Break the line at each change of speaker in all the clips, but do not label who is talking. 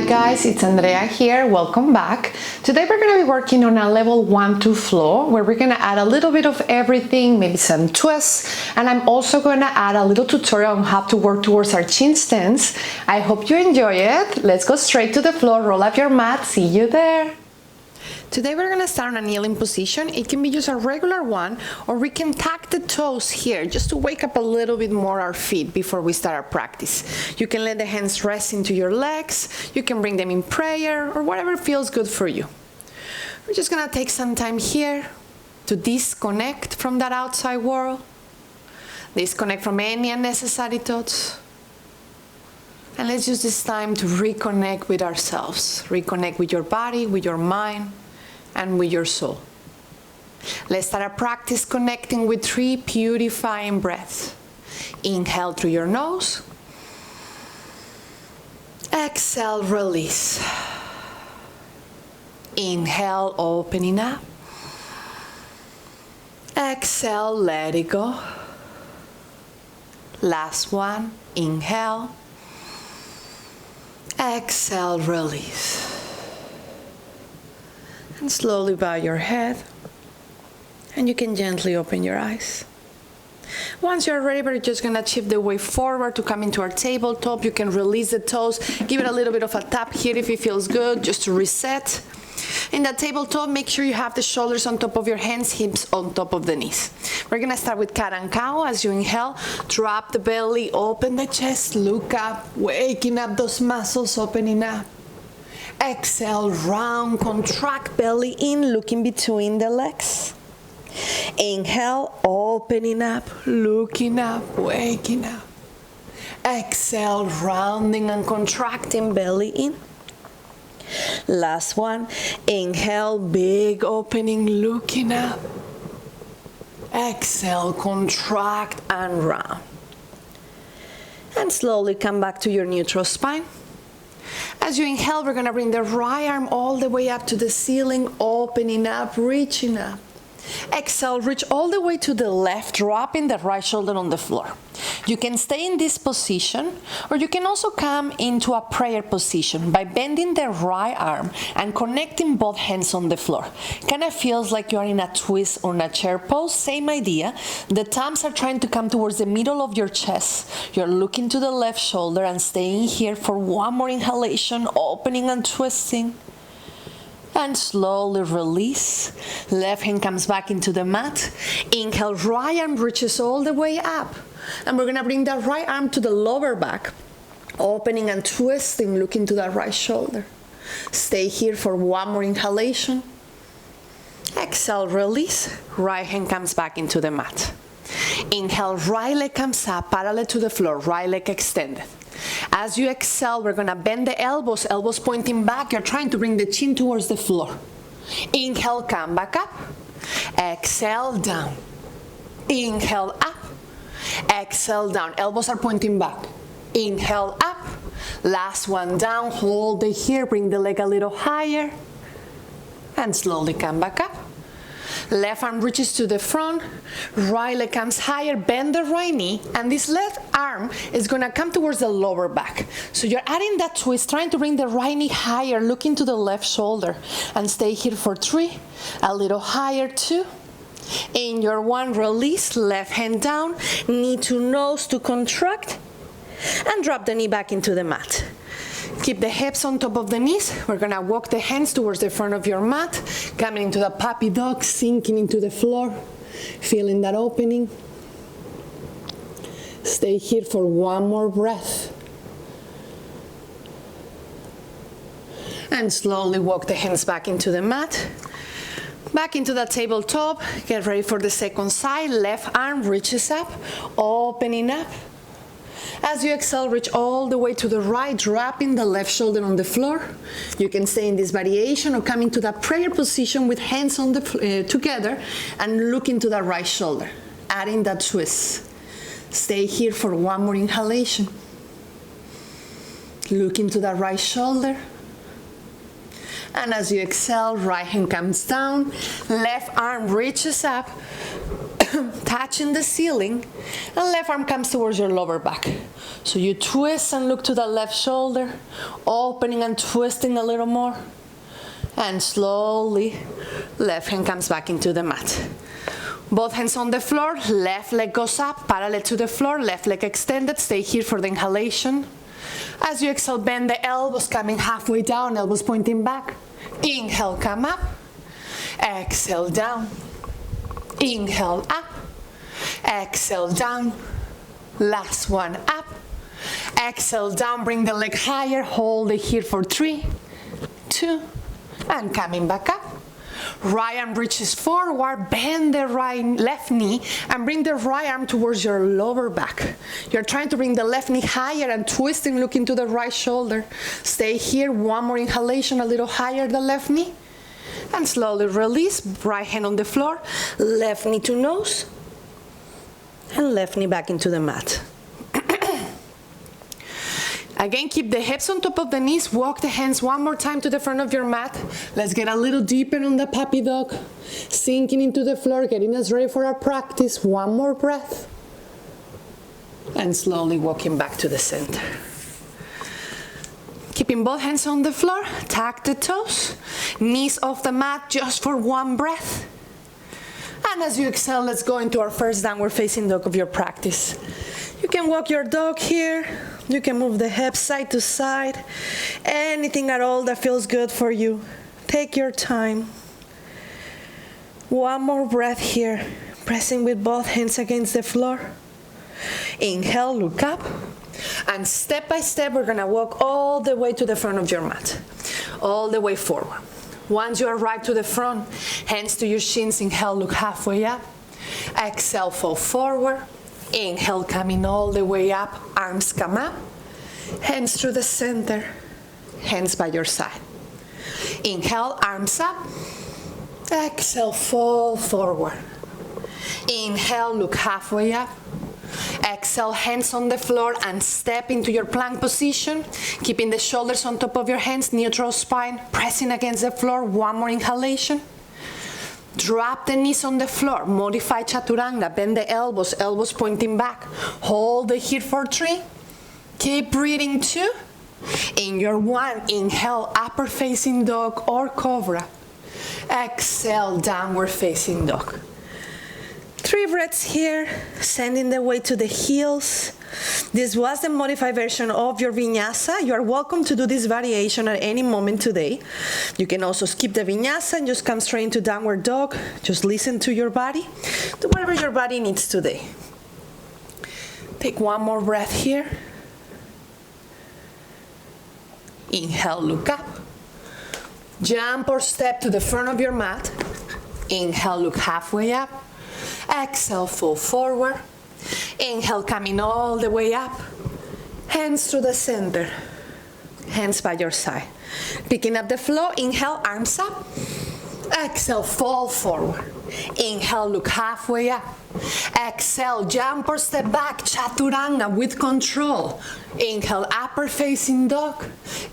Hi guys, it's Andrea here. Welcome back. Today we're going to be working on a level 1-2 flow where we're going to add a little bit of everything, maybe some twists, and I'm also going to add a little tutorial on how to work towards our chin stance. I hope you enjoy it. Let's go straight to the floor, roll up your mat, see you there. Today we're going to start in a kneeling position. It can be just a regular one, or we can tuck the toes here just to wake up a little bit more our feet before we start our practice. You can let the hands rest into your legs, you can bring them in prayer, or whatever feels good for you. We're just going to take some time here to disconnect from that outside world, disconnect from any unnecessary thoughts. And let's use this time to reconnect with ourselves, reconnect with your body, with your mind, and with your soul. Let's start our practice connecting with 3 purifying breaths. Inhale through your nose. Exhale, release. Inhale, opening up. Exhale, let it go. Last one, inhale. Exhale, release. And slowly bow your head. And you can gently open your eyes. Once you're ready, we're just going to shift the weight forward to come into our tabletop. You can release the toes. Give it a little bit of a tap here if it feels good, just to reset. In that tabletop, make sure you have the shoulders on top of your hands, hips on top of the knees. We're going to start with cat and cow. As you inhale, drop the belly, open the chest, look up, waking up those muscles, opening up. Exhale, round, contract belly in, looking between the legs. Inhale, opening up, looking up, waking up. Exhale, rounding and contracting belly in. Last one, inhale, big opening, looking up. Exhale, contract and round. And slowly come back to your neutral spine. As you inhale, we're going to bring the right arm all the way up to the ceiling, opening up, reaching up. Exhale, reach all the way to the left, dropping the right shoulder on the floor. You can stay in this position, or you can also come into a prayer position by bending the right arm and connecting both hands on the floor. Kind of feels like you are in a twist on a chair pose, same idea. The thumbs are trying to come towards the middle of your chest. You're looking to the left shoulder and staying here for one more inhalation, opening and twisting. And slowly release. Left hand comes back into the mat. Inhale, right arm reaches all the way up. And we're going to bring that right arm to the lower back. Opening and twisting, looking to that right shoulder. Stay here for one more inhalation. Exhale, release. Right hand comes back into the mat. Inhale, right leg comes up, parallel to the floor, right leg extended. As you exhale, we're going to bend the elbows, elbows pointing back. You're trying to bring the chin towards the floor. Inhale, come back up. Exhale, down. Inhale, up. Exhale, down. Elbows are pointing back. Inhale, up. Last one down. Hold it here. Bring the leg a little higher. And slowly come back up. Left arm reaches to the front, right leg comes higher, bend the right knee, and this left arm is going to come towards the lower back. So you're adding that twist, trying to bring the right knee higher, looking to the left shoulder, and stay here for 3, a little higher, 2. In your 1, release, left hand down, knee to nose to contract, and drop the knee back into the mat. Keep the hips on top of the knees. We're going to walk the hands towards the front of your mat, coming into the puppy dog, sinking into the floor, feeling that opening. Stay here for one more breath. And slowly walk the hands back into the mat. Back into the tabletop. Get ready for the second side. Left arm reaches up, opening up. As you exhale, reach all the way to the right, dropping the left shoulder on the floor. You can stay in this variation or come into that prayer position with hands on the together and look into that right shoulder, adding that twist. Stay here for one more inhalation. Look into that right shoulder. And as you exhale, right hand comes down, left arm reaches up, touching the ceiling, and left arm comes towards your lower back. So you twist and look to the left shoulder, opening and twisting a little more. And slowly, left hand comes back into the mat. Both hands on the floor, left leg goes up, parallel to the floor, left leg extended. Stay here for the inhalation. As you exhale, bend the elbows, coming halfway down, elbows pointing back. Inhale, come up. Exhale, down. Inhale, up. Exhale, down. Last one, up. Exhale, down, bring the leg higher, hold it here for 3, 2, and coming back up. Right arm reaches forward, bend the left knee, and bring the right arm towards your lower back. You're trying to bring the left knee higher and twisting, looking to the right shoulder. Stay here, one more inhalation, a little higher the left knee. And slowly release, right hand on the floor, left knee to nose, and left knee back into the mat. Again, keep the hips on top of the knees. Walk the hands one more time to the front of your mat. Let's get a little deeper on the puppy dog. Sinking into the floor, getting us ready for our practice. One more breath. And slowly walking back to the center. Keeping both hands on the floor. Tuck the toes. Knees off the mat just for one breath. And as you exhale, let's go into our first downward facing dog of your practice. You can walk your dog here. You can move the hips side to side. Anything at all that feels good for you. Take your time. One more breath here. Pressing with both hands against the floor. Inhale, look up. And step by step, we're gonna walk all the way to the front of your mat. All the way forward. Once you arrive to the front, hands to your shins. Inhale, look halfway up. Exhale, fall forward. Inhale, coming all the way up, arms come up, hands to the center, hands by your side. Inhale, arms up, exhale, fall forward. Inhale, look halfway up. Exhale, hands on the floor and step into your plank position, keeping the shoulders on top of your hands, neutral spine, pressing against the floor. One more inhalation. Drop the knees on the floor, modify Chaturanga, bend the elbows, elbows pointing back. Hold it here for 3. Keep breathing 2. In your 1, inhale, upper facing dog or cobra. Exhale, downward facing dog. 3 breaths here, sending the weight to the heels. This was the modified version of your Vinyasa. You are welcome to do this variation at any moment today. You can also skip the Vinyasa and just come straight into downward dog. Just listen to your body. Do whatever your body needs today. Take one more breath here. Inhale, look up. Jump or step to the front of your mat. Inhale, look halfway up. Exhale, fall forward. Inhale, coming all the way up. Hands to the center. Hands by your side. Picking up the flow. Inhale, arms up. Exhale, fall forward. Inhale, look halfway up. Exhale, jump or step back. Chaturanga with control. Inhale, upper facing dog.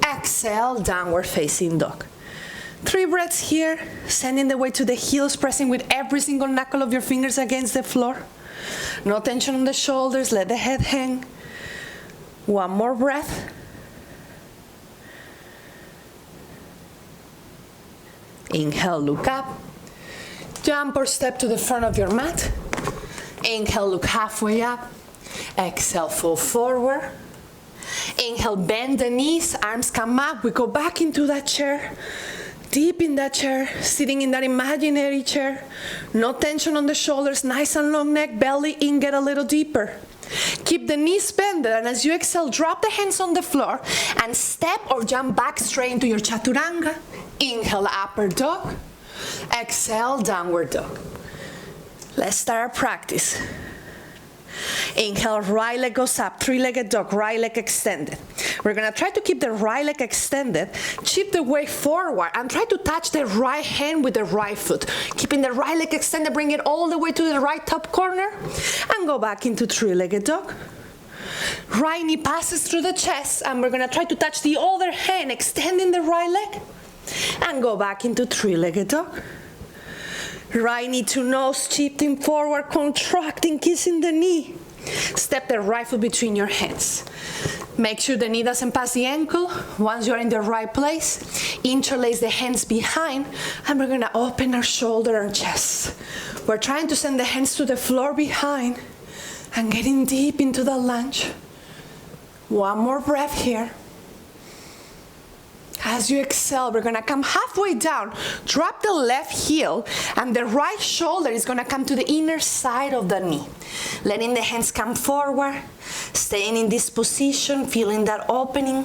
Exhale, downward facing dog. 3 breaths here, sending the weight to the heels, pressing with every single knuckle of your fingers against the floor. No tension on the shoulders, let the head hang. One more breath. Inhale, look up. Jump or step to the front of your mat. Inhale, look halfway up. Exhale, fall forward. Inhale, bend the knees, arms come up. We go back into that chair. Deep in that chair, sitting in that imaginary chair. No tension on the shoulders, nice and long neck, belly in, get a little deeper. Keep the knees bent, and as you exhale, drop the hands on the floor and step or jump back straight into your Chaturanga. Inhale, upper dog. Exhale, downward dog. Let's start our practice. Inhale, right leg goes up, 3-legged dog, right leg extended. We're gonna try to keep the right leg extended, chip the weight forward, and try to touch the right hand with the right foot. Keeping the right leg extended, bring it all the way to the right top corner, and go back into 3-legged dog. Right knee passes through the chest, and we're gonna try to touch the other hand, extending the right leg, and go back into 3-legged dog. Right knee to nose, shifting forward, contracting, kissing the knee. Step the right foot between your hands. Make sure the knee doesn't pass the ankle. Once you're in the right place, interlace the hands behind, and we're gonna open our shoulder and chest. We're trying to send the hands to the floor behind and getting deep into the lunge. One more breath here. As you exhale, we're gonna come halfway down, drop the left heel, and the right shoulder is gonna come to the inner side of the knee. Letting the hands come forward, staying in this position, feeling that opening.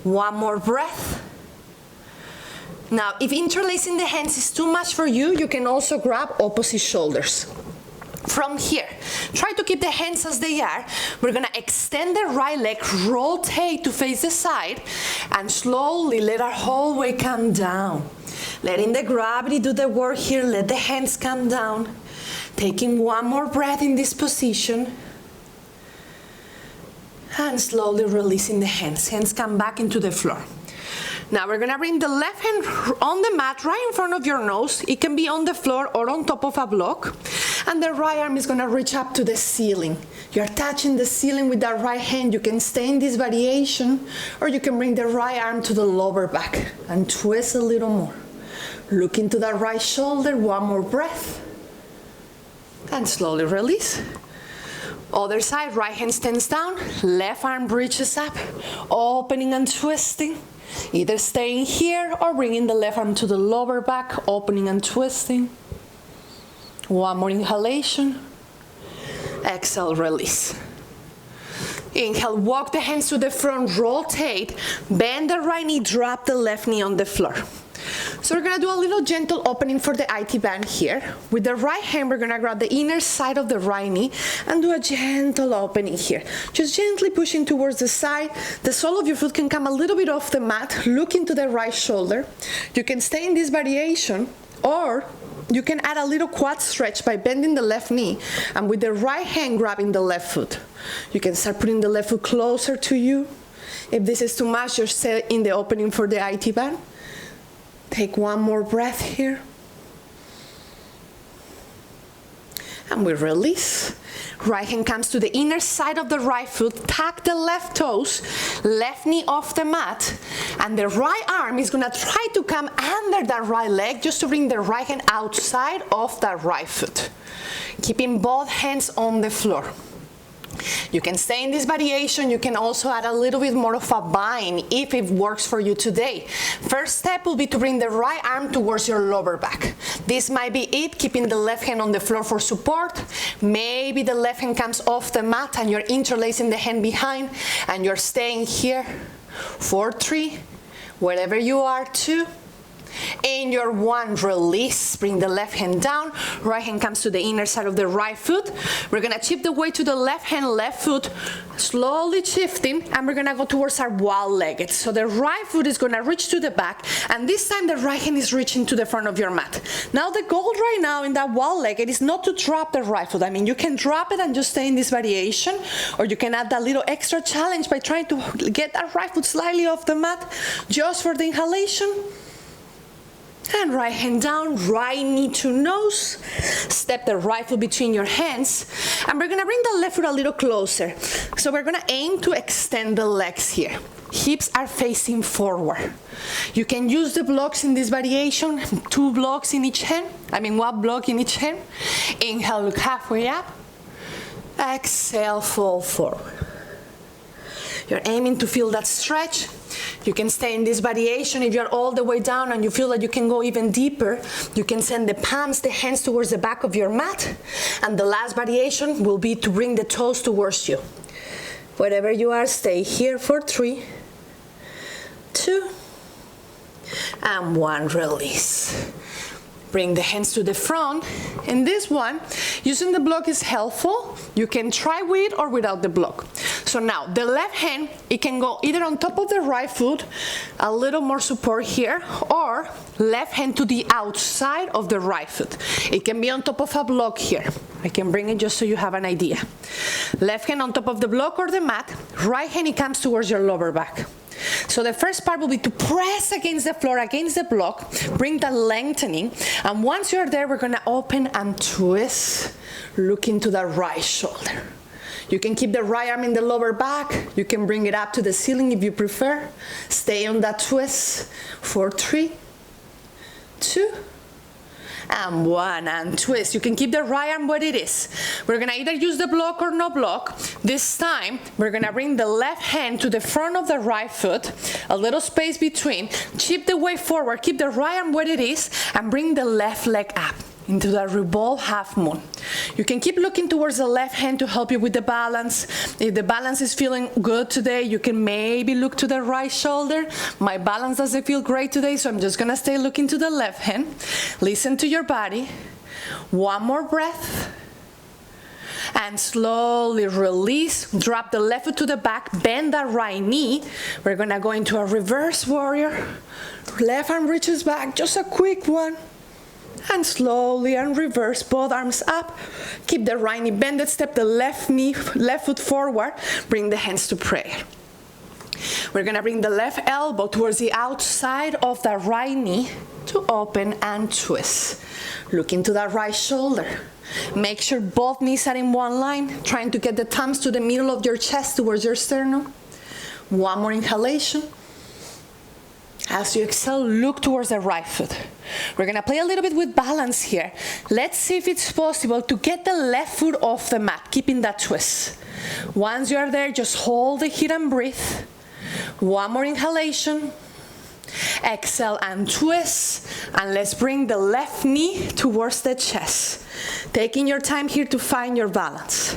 One more breath. Now, if interlacing the hands is too much for you, you can also grab opposite shoulders. From here, try to keep the hands as they are. We're gonna extend the right leg, rotate to face the side, and slowly let our whole weight come down. Letting the gravity do the work here, let the hands come down. Taking one more breath in this position. And slowly releasing the hands. Hands come back into the floor. Now we're gonna bring the left hand on the mat right in front of your nose. It can be on the floor or on top of a block. And the right arm is gonna reach up to the ceiling. You're touching the ceiling with that right hand. You can stay in this variation, or you can bring the right arm to the lower back and twist a little more. Look into that right shoulder, one more breath. And slowly release. Other side, right hand stands down, left arm reaches up, opening and twisting. Either staying here or bringing the left arm to the lower back, opening and twisting. One more inhalation. Exhale, release. Inhale, walk the hands to the front, rotate, bend the right knee, drop the left knee on the floor. So we're gonna do a little gentle opening for the IT band here. With the right hand, we're gonna grab the inner side of the right knee and do a gentle opening here. Just gently pushing towards the side. The sole of your foot can come a little bit off the mat. Look into the right shoulder. You can stay in this variation, or you can add a little quad stretch by bending the left knee and with the right hand grabbing the left foot. You can start putting the left foot closer to you. If this is too much, you're still in the opening for the IT band. Take one more breath here. And we release. Right hand comes to the inner side of the right foot, tuck the left toes, left knee off the mat, and the right arm is gonna try to come under that right leg just to bring the right hand outside of that right foot. Keeping both hands on the floor. You can stay in this variation. You can also add a little bit more of a bind if it works for you today. First step will be to bring the right arm towards your lower back. This might be it, keeping the left hand on the floor for support. Maybe the left hand comes off the mat and you're interlacing the hand behind and you're staying here for 3, wherever you are, 2. In your 1, release, bring the left hand down, right hand comes to the inner side of the right foot. We're gonna chip the weight to the left hand, left foot, slowly shifting, and we're gonna go towards our wall-legged. So the right foot is gonna reach to the back, and this time the right hand is reaching to the front of your mat. Now the goal right now in that wall-legged is not to drop the right foot. I mean, you can drop it and just stay in this variation, or you can add that little extra challenge by trying to get that right foot slightly off the mat just for the inhalation. And right hand down, right knee to nose. Step the right foot between your hands. And we're gonna bring the left foot a little closer. So we're gonna aim to extend the legs here. Hips are facing forward. You can use the blocks in this variation, 2 blocks in each hand. 1 block in each hand. Inhale, look halfway up. Exhale, fall forward. You're aiming to feel that stretch. You can stay in this variation. If you're all the way down and you feel that you can go even deeper, you can send the palms, the hands towards the back of your mat. And the last variation will be to bring the toes towards you. Wherever you are, stay here for 3, 2, and 1, release. Bring the hands to the front. In this one, using the block is helpful. You can try with or without the block. So now, the left hand, it can go either on top of the right foot, a little more support here, or left hand to the outside of the right foot. It can be on top of a block here. I can bring it just so you have an idea. Left hand on top of the block or the mat, right hand, it comes towards your lower back. So the first part will be to press against the floor, against the block, bring that lengthening, and once you're there, we're gonna open and twist, look into the right shoulder. You can keep the right arm in the lower back. You can bring it up to the ceiling if you prefer. Stay on that twist for 3, 2, and 1, and twist. You can keep the right arm where it is. We're gonna either use the block or no block. This time, we're gonna bring the left hand to the front of the right foot, a little space between, chip the weight forward, keep the right arm where it is, and bring the left leg up into the revolve half moon. You can keep looking towards the left hand to help you with the balance. If the balance is feeling good today, you can maybe look to the right shoulder. My balance doesn't feel great today, so I'm just gonna stay looking to the left hand. Listen to your body. One more breath. And slowly release. Drop the left foot to the back, bend that right knee. We're gonna go into a reverse warrior. Left arm reaches back, just a quick one. And slowly and reverse, both arms up. Keep the right knee bended, step the left foot forward, bring the hands to prayer. We're gonna bring the left elbow towards the outside of the right knee to open and twist. Look into that right shoulder. Make sure both knees are in one line, trying to get the thumbs to the middle of your chest towards your sternum. One more inhalation. As you exhale, look towards the right foot. We're gonna play a little bit with balance here. Let's see if it's possible to get the left foot off the mat, keeping that twist. Once you are there, just hold the heat and breathe. One more inhalation. Exhale and twist. And let's bring the left knee towards the chest. Taking your time here to find your balance.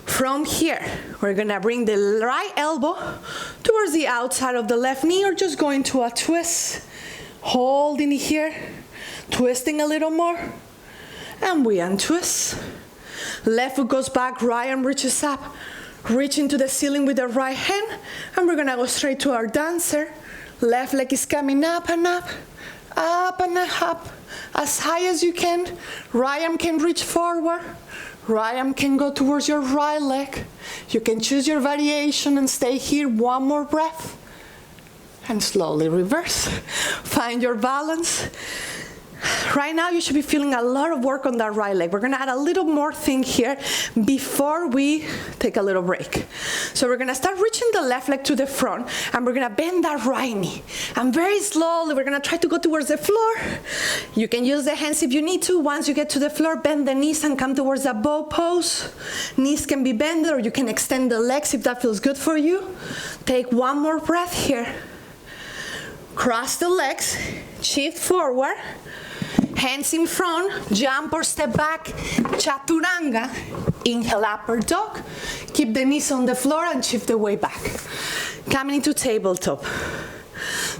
From here, we're gonna bring the right elbow towards the outside of the left knee, or just go into a twist. Holding it here, twisting a little more, and we untwist. Left foot goes back, right arm reaches up. Reach into the ceiling with the right hand, and we're gonna go straight to our dancer. Left leg is coming up and up, up and up, as high as you can. Right arm can reach forward. Right arm can go towards your right leg. You can choose your variation and stay here. One more breath. And slowly reverse. Find your balance. Right now, you should be feeling a lot of work on that right leg. We're gonna add a little more thing here before we take a little break. So we're gonna start reaching the left leg to the front, and we're gonna bend that right knee. And very slowly, we're gonna try to go towards the floor. You can use the hands if you need to. Once you get to the floor, bend the knees and come towards a bow pose. Knees can be bent, or you can extend the legs if that feels good for you. Take one more breath here. Cross the legs, shift forward. Hands in front, jump or step back, Chaturanga. Inhale, upper dog. Keep the knees on the floor and shift the weight back. Coming into tabletop.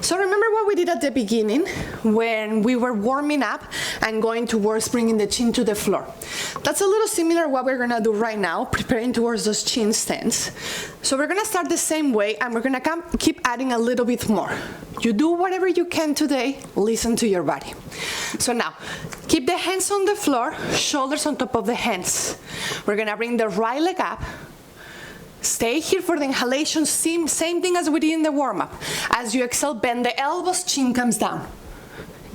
So remember what we did at the beginning when we were warming up and going towards bringing the chin to the floor. That's a little similar to what we're gonna do right now, preparing towards those chin stands. So we're gonna start the same way, and we're gonna keep adding a little bit more. You do whatever you can today, listen to your body. So now, keep the hands on the floor, shoulders on top of the hands. We're gonna bring the right leg up. Stay here for the inhalation, same thing as we did in the warm-up. As you exhale, bend the elbows, chin comes down.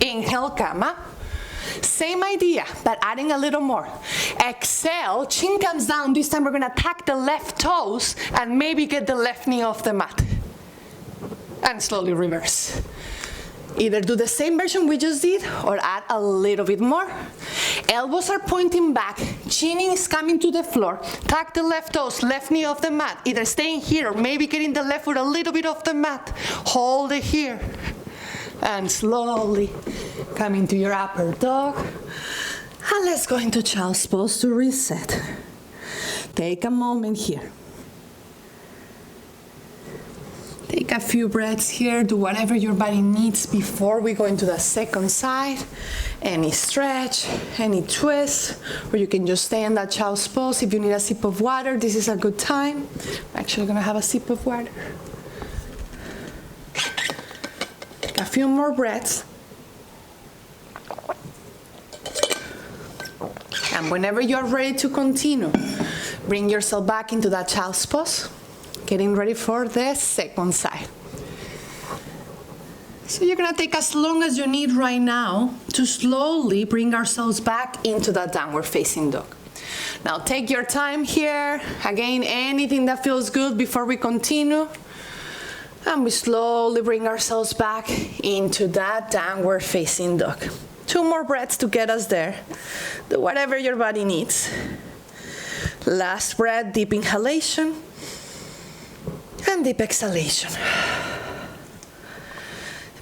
Inhale, come up. Same idea, but adding a little more. Exhale, chin comes down. This time we're gonna tuck the left toes and maybe get the left knee off the mat. And slowly reverse. Either do the same version we just did or add a little bit more. Elbows are pointing back, chin is coming to the floor. Tuck the left toes, left knee off the mat. Either staying here or maybe getting the left foot a little bit off the mat. Hold it here. And slowly come into your upper dog. And let's go into child's pose to reset. Take a moment here. Take a few breaths here, do whatever your body needs before we go into the second side. Any stretch, any twist, or you can just stay in that child's pose. If you need a sip of water, this is a good time. I'm actually gonna have a sip of water. Take a few more breaths. And whenever you're ready to continue, bring yourself back into that child's pose. Getting ready for the second side. So you're gonna take as long as you need right now to slowly bring ourselves back into that downward facing dog. Now take your time here. Again, anything that feels good before we continue. And we slowly bring ourselves back into that downward facing dog. 2 more breaths to get us there. Do whatever your body needs. Last breath, deep inhalation. And deep exhalation.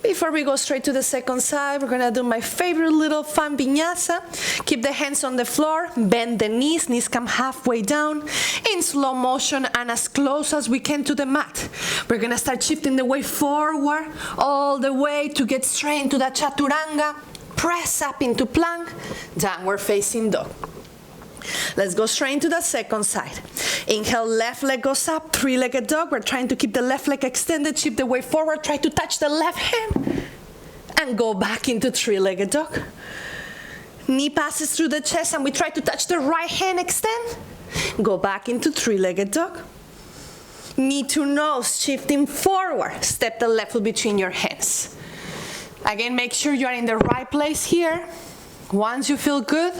Before we go straight to the second side, we're gonna do my favorite little fun vinyasa. Keep the hands on the floor, bend the knees come halfway down in slow motion and as close as we can to the mat. We're gonna start shifting the weight forward, all the way to get straight into that Chaturanga. Press up into plank, downward facing dog. Let's go straight into the second side. Inhale, left leg goes up, 3-legged dog. We're trying to keep the left leg extended, shift the weight forward, try to touch the left hand, and go back into 3-legged dog. Knee passes through the chest, and we try to touch the right hand, extend, go back into 3-legged dog. Knee to nose, shifting forward, step the left foot between your hands. Again, make sure you are in the right place here. Once you feel good,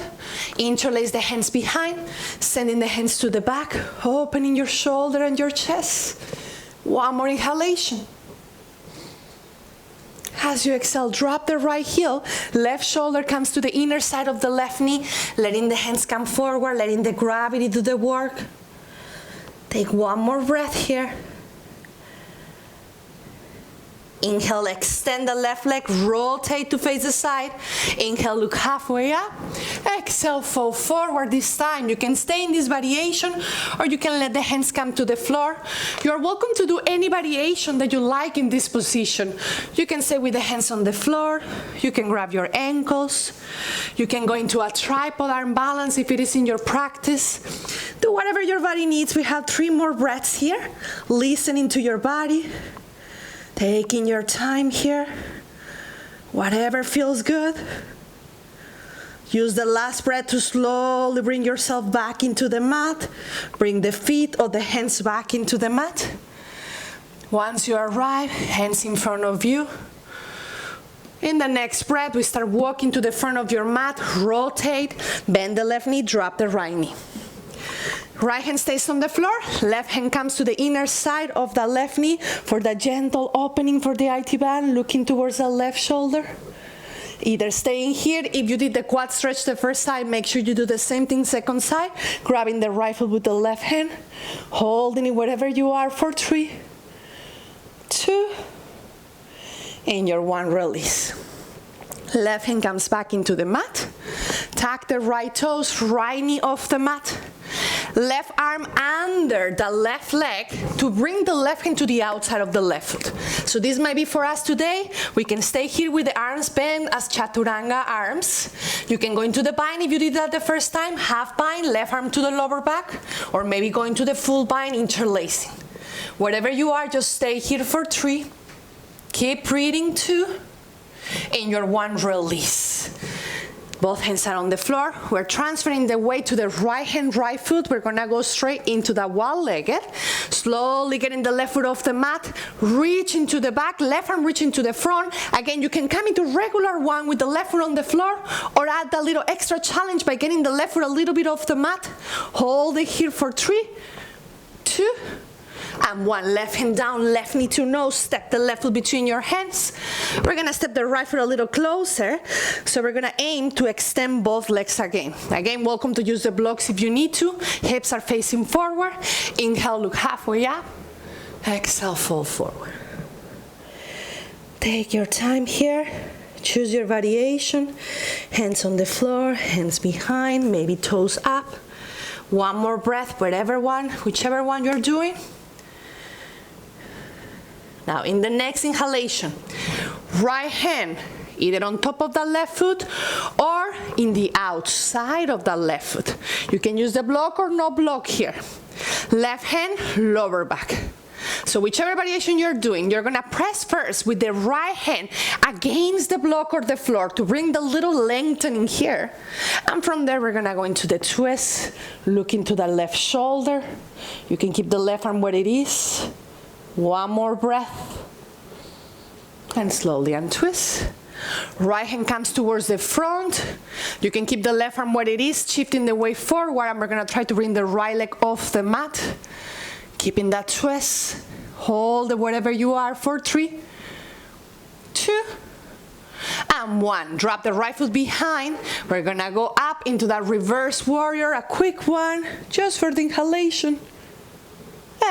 interlace the hands behind, sending the hands to the back, opening your shoulder and your chest. 1 more inhalation. As you exhale, drop the right heel, left shoulder comes to the inner side of the left knee, letting the hands come forward, letting the gravity do the work. Take 1 more breath here. Inhale, extend the left leg, rotate to face the side. Inhale, look halfway up. Exhale, fall forward this time. You can stay in this variation or you can let the hands come to the floor. You're welcome to do any variation that you like in this position. You can stay with the hands on the floor. You can grab your ankles. You can go into a tripod arm balance if it is in your practice. Do whatever your body needs. We have 3 more breaths here. Listening to your body. Taking your time here, whatever feels good. Use the last breath to slowly bring yourself back into the mat. Bring the feet or the hands back into the mat. Once you arrive, hands in front of you. In the next breath, we start walking to the front of your mat, rotate, bend the left knee, drop the right knee. Right hand stays on the floor, left hand comes to the inner side of the left knee for the gentle opening for the IT band, looking towards the left shoulder. Either staying here, if you did the quad stretch the first side, make sure you do the same thing second side, grabbing the right foot with the left hand, holding it wherever you are for 3, 2, and your 1 release. Left hand comes back into the mat, tuck the right toes, right knee off the mat. Left arm under the left leg to bring the left hand to the outside of the left foot. So this might be for us today. We can stay here with the arms bent as Chaturanga arms. You can go into the bind if you did that the first time, half bind, left arm to the lower back, or maybe go into the full bind, interlacing. Wherever you are, just stay here for 3. Keep breathing 2, and your 1 release. Both hands are on the floor. We're transferring the weight to the right hand, right foot. We're gonna go straight into the one-legged. Slowly getting the left foot off the mat. Reach into the back, left arm reach into the front. Again, you can come into regular one with the left foot on the floor or add that little extra challenge by getting the left foot a little bit off the mat. Hold it here for 3, 2, and 1. Left hand down, left knee to nose, step the left foot between your hands. We're gonna step the right foot a little closer. So we're gonna aim to extend both legs again. Again, welcome to use the blocks if you need to. Hips are facing forward. Inhale, look halfway up. Exhale, fall forward. Take your time here. Choose your variation. Hands on the floor, hands behind, maybe toes up. 1 more breath, whichever one you're doing. Now, in the next inhalation, right hand either on top of the left foot or in the outside of the left foot. You can use the block or no block here. Left hand, lower back. So whichever variation you're doing, you're gonna press first with the right hand against the block or the floor to bring the little lengthening here. And from there, we're gonna go into the twist, look into the left shoulder. You can keep the left arm where it is. 1 more breath. And slowly untwist. Right hand comes towards the front. You can keep the left arm where it is, shifting the weight forward, and we're gonna try to bring the right leg off the mat. Keeping that twist. Hold it wherever you are for 3, 2, and 1. Drop the right foot behind. We're gonna go up into that reverse warrior, a quick one, just for the inhalation.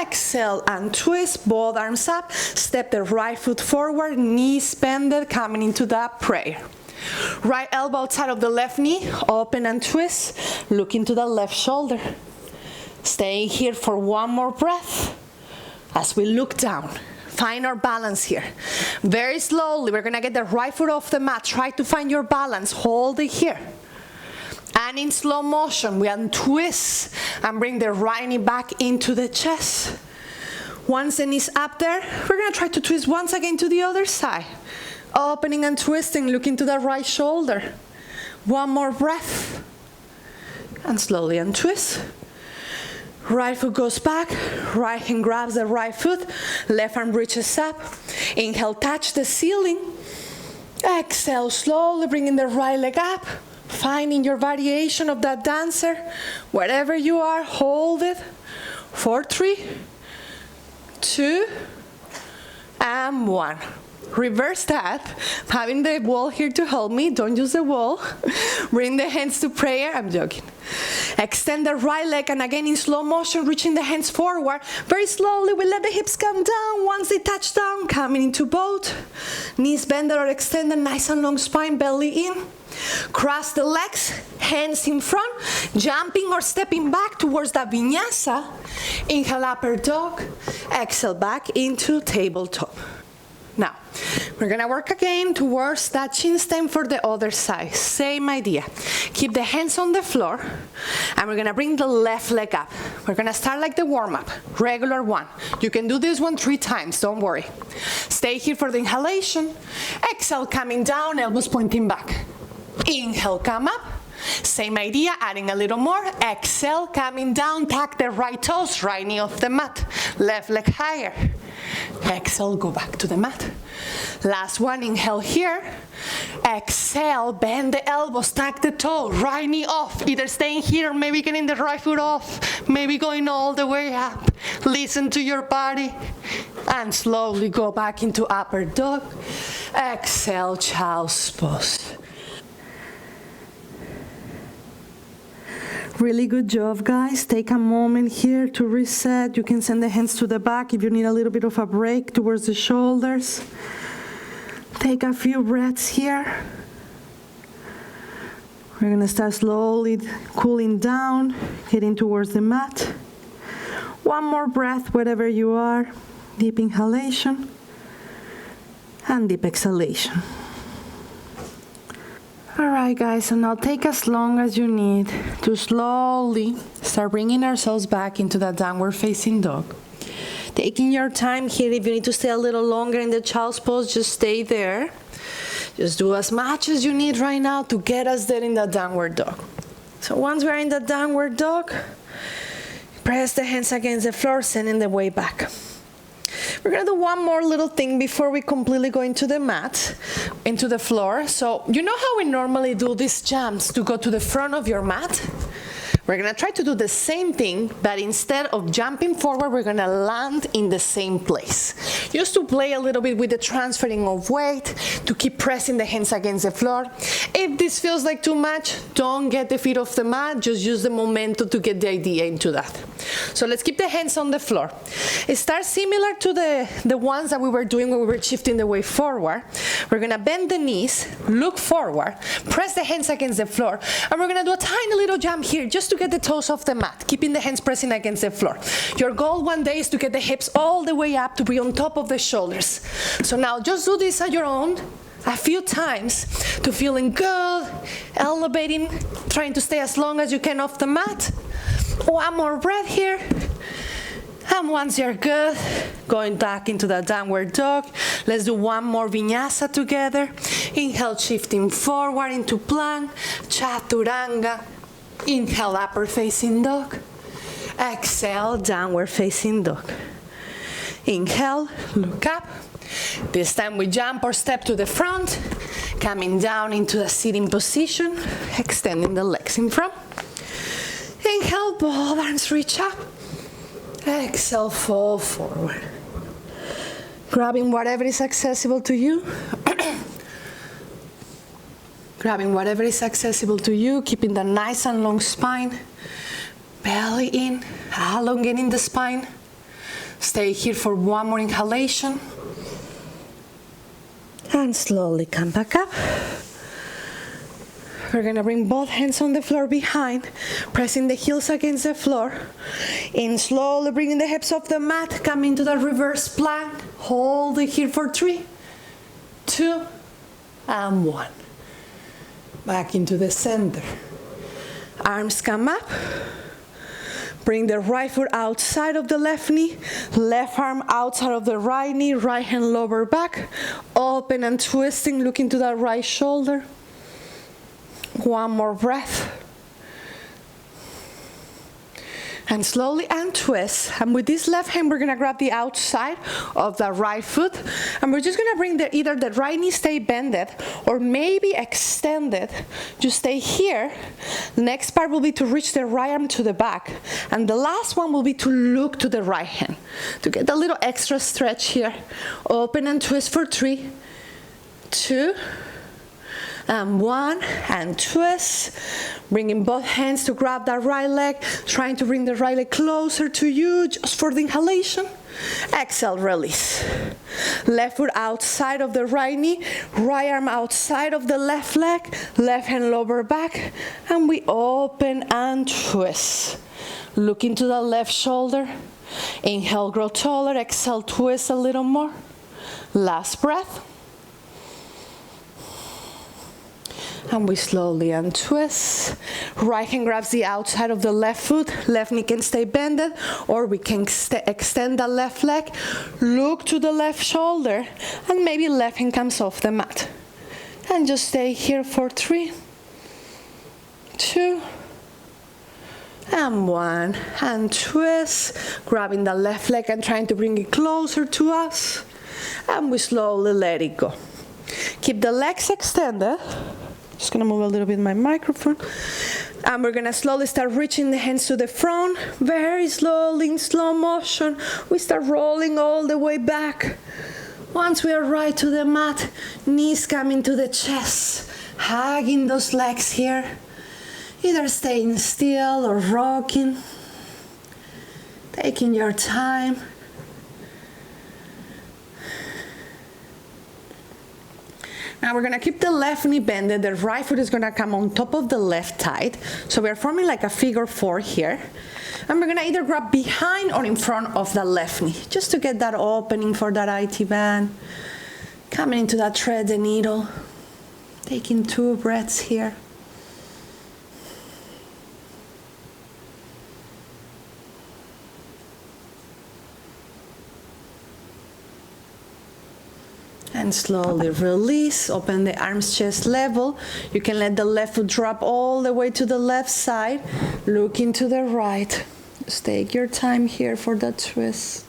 Exhale and twist, both arms up. Step the right foot forward, knees bended, coming into that prayer. Right elbow outside of the left knee, open and twist. Look into the left shoulder. Staying here for one more breath as we look down. Find our balance here. Very slowly, we're gonna get the right foot off the mat. Try to find your balance, hold it here. And in slow motion, we untwist and bring the right knee back into the chest. Once the knee's up there, we're gonna try to twist once again to the other side. Opening and twisting, looking to the right shoulder. One more breath. And slowly untwist. Right foot goes back, right hand grabs the right foot, left arm reaches up. Inhale, touch the ceiling. Exhale, slowly bringing the right leg up. Finding your variation of that dancer. Wherever you are, hold it. For 3, 2, and 1. Reverse that. Having the wall here to help me. Don't use the wall. Bring the hands to prayer. I'm joking. Extend the right leg, and again in slow motion, reaching the hands forward. Very slowly, we let the hips come down. Once they touch down, coming into both. Knees bended or extended, nice and long spine, belly in. Cross the legs, hands in front, jumping or stepping back towards that vinyasa. Inhale, upper dog. Exhale, back into tabletop. Now, we're gonna work again towards that chin stem for the other side. Same idea. Keep the hands on the floor, and we're gonna bring the left leg up. We're gonna start like the warm-up, regular one. You can do this one 3 times, don't worry. Stay here for the inhalation. Exhale, coming down, elbows pointing back. Inhale, come up. Same idea, adding a little more. Exhale, coming down, tuck the right toes, right knee off the mat. Left leg higher. Exhale, go back to the mat. Last one, inhale here. Exhale, bend the elbows, tuck the toe, right knee off. Either staying here or maybe getting the right foot off. Maybe going all the way up. Listen to your body. And slowly go back into upper dog. Exhale, child's pose. Really good job, guys. Take a moment here to reset. You can send the hands to the back if you need a little bit of a break towards the shoulders. Take a few breaths here. We're gonna start slowly cooling down, getting towards the mat. One more breath wherever you are. Deep inhalation and deep exhalation. All right, guys, so now take as long as you need to slowly start bringing ourselves back into that downward facing dog. Taking your time here. If you need to stay a little longer in the child's pose, just stay there. Just do as much as you need right now to get us there in the downward dog. So once we're in the downward dog, press the hands against the floor, sending the weight back. We're gonna do one more little thing before we completely go into the mat, into the floor. So you know how we normally do these jumps to go to the front of your mat? We're gonna try to do the same thing, but instead of jumping forward, we're gonna land in the same place. Just to play a little bit with the transferring of weight, to keep pressing the hands against the floor. If this feels like too much, don't get the feet off the mat, just use the momentum to get the idea into that. So let's keep the hands on the floor. It starts similar to the ones that we were doing when we were shifting the weight forward. We're gonna bend the knees, look forward, press the hands against the floor, and we're gonna do a tiny little jump here, just to get the toes off the mat, keeping the hands pressing against the floor. Your goal one day is to get the hips all the way up to be on top of the shoulders. So now just do this at your own, a few times, to feeling good, elevating, trying to stay as long as you can off the mat. One more breath here. And once you're good, going back into the downward dog. Let's do one more vinyasa together. Inhale, shifting forward into plank, chaturanga. Inhale, upper facing dog. Exhale, downward facing dog. Inhale, look up. This time we jump or step to the front, coming down into a sitting position, extending the legs in front. Inhale, both arms reach up. Exhale, fall forward. Grabbing whatever is accessible to you. Grabbing whatever is accessible to you, keeping the nice and long spine. Belly in, elongating the spine. Stay here for one more inhalation. And slowly come back up. We're gonna bring both hands on the floor behind, pressing the heels against the floor. In, slowly bringing the hips off the mat, coming to the reverse plank. Hold it here for 3, 2, and 1. Back into the center. Arms come up. Bring the right foot outside of the left knee, left arm outside of the right knee, right hand lower back, open and twisting, looking to that right shoulder. One more breath. And slowly untwist. And with this left hand, we're gonna grab the outside of the right foot. And we're just gonna bring either the right knee stay bended or maybe extended. Just stay here. The next part will be to reach the right arm to the back. And the last one will be to look to the right hand. To get a little extra stretch here. Open and twist for 3, 2, and 1, and twist. Bringing both hands to grab that right leg, trying to bring the right leg closer to you just for the inhalation. Exhale, release. Left foot outside of the right knee, right arm outside of the left leg, left hand lower back, and we open and twist. Look into the left shoulder. Inhale, grow taller. Exhale, twist a little more. Last breath. And we slowly untwist. Right hand grabs the outside of the left foot. Left knee can stay bended, or we can extend the left leg. Look to the left shoulder, and maybe left hand comes off the mat. And just stay here for 3, 2, and 1. And twist, grabbing the left leg and trying to bring it closer to us. And we slowly let it go. Keep the legs extended. Just gonna move a little bit my microphone. And we're gonna slowly start reaching the hands to the front. Very slowly, in slow motion, we start rolling all the way back. Once we are right to the mat, knees coming to the chest, hugging those legs here. Either staying still or rocking. Taking your time. Now we're gonna keep the left knee bended. The right foot is gonna come on top of the left thigh. So we're forming like a figure 4 here. And we're gonna either grab behind or in front of the left knee, just to get that opening for that IT band. Coming into that thread the needle. Taking 2 breaths here. And slowly release, open the arms chest level. You can let the left foot drop all the way to the left side. Looking to the right. Just take your time here for that twist.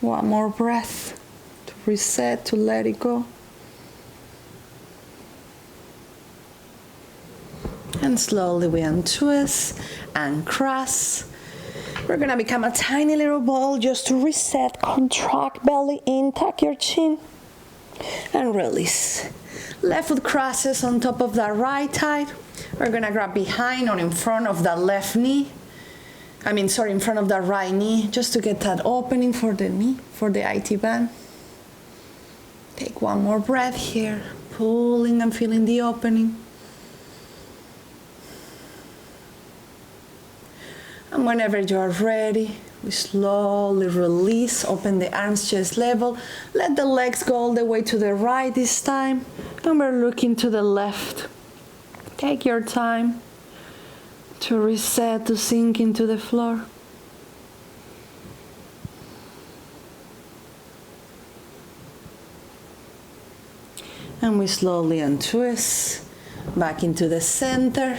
One more breath to reset, to let it go. And slowly we untwist and cross. We're gonna become a tiny little ball just to reset. Contract belly in, tuck your chin, and release. Left foot crosses on top of the right thigh. We're gonna grab behind or in front of the left knee. in front of the right knee, just to get that opening for the knee, for the IT band. Take one more breath here, pulling and feeling the opening. And whenever you are ready, we slowly release, open the arms chest level, let the legs go all the way to the right this time, and we're looking to the left. Take your time to reset, to sink into the floor. And we slowly untwist, back into the center.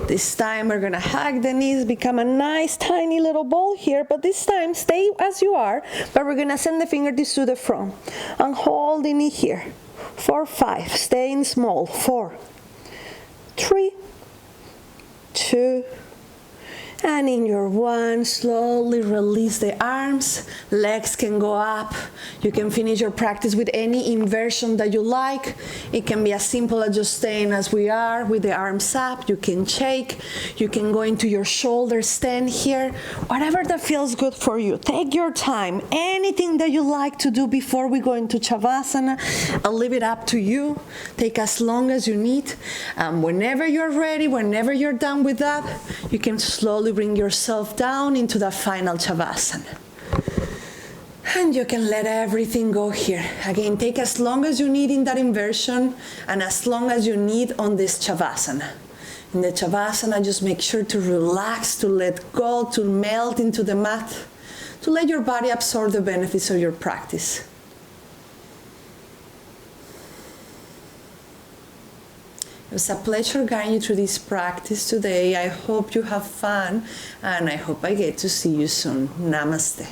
This time we're gonna hug the knees, become a nice tiny little ball here, but this time stay as you are, but we're gonna send the fingertips to the front and hold the knee here. 4, 5, staying small. 4, 3, 2, and in your 1, slowly release the arms. Legs can go up. You can finish your practice with any inversion that you like. It can be as simple as just staying as we are with the arms up. You can shake. You can go into your shoulder stand here. Whatever that feels good for you. Take your time. Anything that you like to do before we go into Shavasana, I'll leave it up to you. Take as long as you need. Whenever you're ready, whenever you're done with that, you can slowly bring yourself down into the final Shavasana. And you can let everything go here. Again, take as long as you need in that inversion and as long as you need on this Shavasana. In the Shavasana, just make sure to relax, to let go, to melt into the mat, to let your body absorb the benefits of your practice. It was a pleasure guiding you through this practice today. I hope you have fun, and I hope I get to see you soon. Namaste.